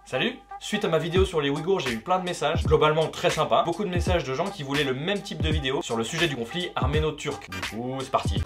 Salut! Suite à ma vidéo sur les Ouïghours, j'ai eu plein de messages, globalement très sympas, beaucoup de messages de gens qui voulaient le même type de vidéo sur le sujet du conflit arméno-turc. Du coup, c'est parti.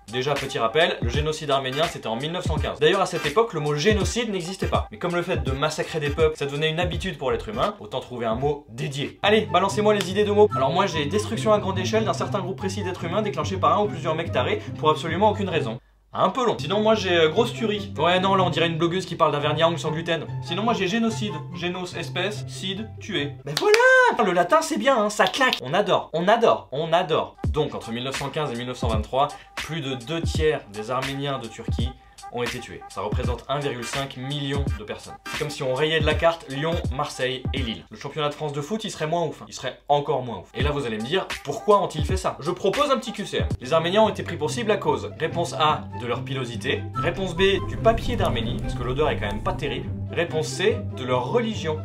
Déjà, petit rappel, le génocide arménien c'était en 1915. D'ailleurs à cette époque, le mot génocide n'existait pas. Mais comme le fait de massacrer des peuples, ça devenait une habitude pour l'être humain, autant trouver un mot dédié. Allez, balancez-moi les idées de mots. Alors moi j'ai destruction à grande échelle d'un certain groupe précis d'êtres humains déclenché par un ou plusieurs mecs tarés pour absolument aucune raison. Un peu long. Sinon moi j'ai grosse tuerie. Ouais non là on dirait une blogueuse qui parle d'un vernis à ongles sans gluten. Sinon moi j'ai génocide. Génos espèce, cide, tuer. Ben voilà. Le latin c'est bien hein, ça claque. On adore, on adore, on adore. Donc entre 1915 et 1923, plus de 2/3 des Arméniens de Turquie ont été tués. Ça représente 1,5 million de personnes. C'est comme si on rayait de la carte Lyon, Marseille et Lille. Le championnat de France de foot, il serait moins ouf. Il serait encore moins ouf. Et là, vous allez me dire, pourquoi ont-ils fait ça? Je propose un petit QCM. Les Arméniens ont été pris pour cible à cause. Réponse A, de leur pilosité. Réponse B, du papier d'Arménie, parce que l'odeur est quand même pas terrible. Réponse C, de leur religion.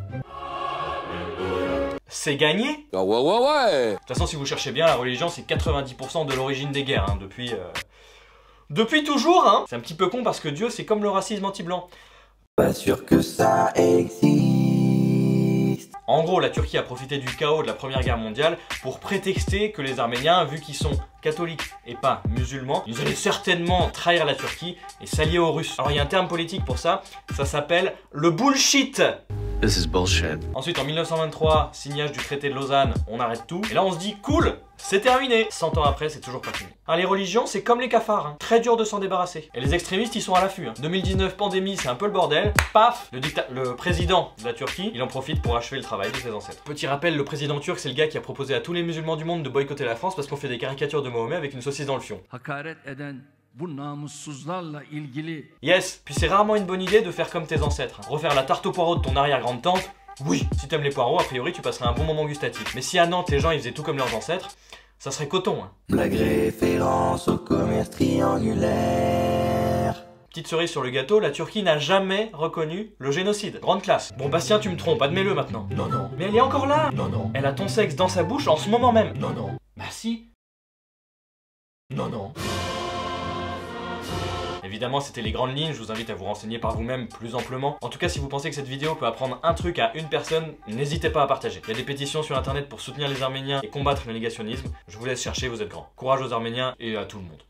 C'est gagné. Ouais. De toute façon, si vous cherchez bien, la religion, c'est 90% de l'origine des guerres, hein, depuis toujours, hein. C'est un petit peu con parce que Dieu, c'est comme le racisme anti-blanc. Pas sûr que ça existe. En gros, la Turquie a profité du chaos de la Première Guerre mondiale pour prétexter que les Arméniens, vu qu'ils sont catholiques et pas musulmans, ils allaient certainement trahir la Turquie et s'allier aux Russes. Alors il y a un terme politique pour ça, ça s'appelle le bullshit. This is bullshit. Ensuite, en 1923, signage du traité de Lausanne, on arrête tout. Et là, on se dit, cool, c'est terminé. 100 ans après, c'est toujours pas fini. Alors, les religions, c'est comme les cafards, hein. Très dur de s'en débarrasser. Et les extrémistes, ils sont à l'affût. Hein. 2019, pandémie, c'est un peu le bordel. Paf, le président de la Turquie, il en profite pour achever le travail de ses ancêtres. Petit rappel, le président turc, c'est le gars qui a proposé à tous les musulmans du monde de boycotter la France parce qu'on fait des caricatures de Mahomet avec une saucisse dans le fion. Yes, puis c'est rarement une bonne idée de faire comme tes ancêtres. Refaire la tarte aux poireaux de ton arrière-grande-tante, oui. Si t'aimes les poireaux, a priori tu passerais un bon moment gustatif. Mais si à Nantes les gens ils faisaient tout comme leurs ancêtres, ça serait coton. Hein. Blague référence au commerce triangulaire. Petite cerise sur le gâteau, la Turquie n'a jamais reconnu le génocide. Grande classe. Bon Bastien, tu me trompes, admets-le maintenant. Non. Mais elle est encore là. Non. Elle a ton sexe dans sa bouche en ce moment même. Non. Bah si. Non. Évidemment, c'était les grandes lignes, je vous invite à vous renseigner par vous-même plus amplement. En tout cas, si vous pensez que cette vidéo peut apprendre un truc à une personne, n'hésitez pas à partager. Il y a des pétitions sur internet pour soutenir les Arméniens et combattre le négationnisme. Je vous laisse chercher, vous êtes grands. Courage aux Arméniens et à tout le monde.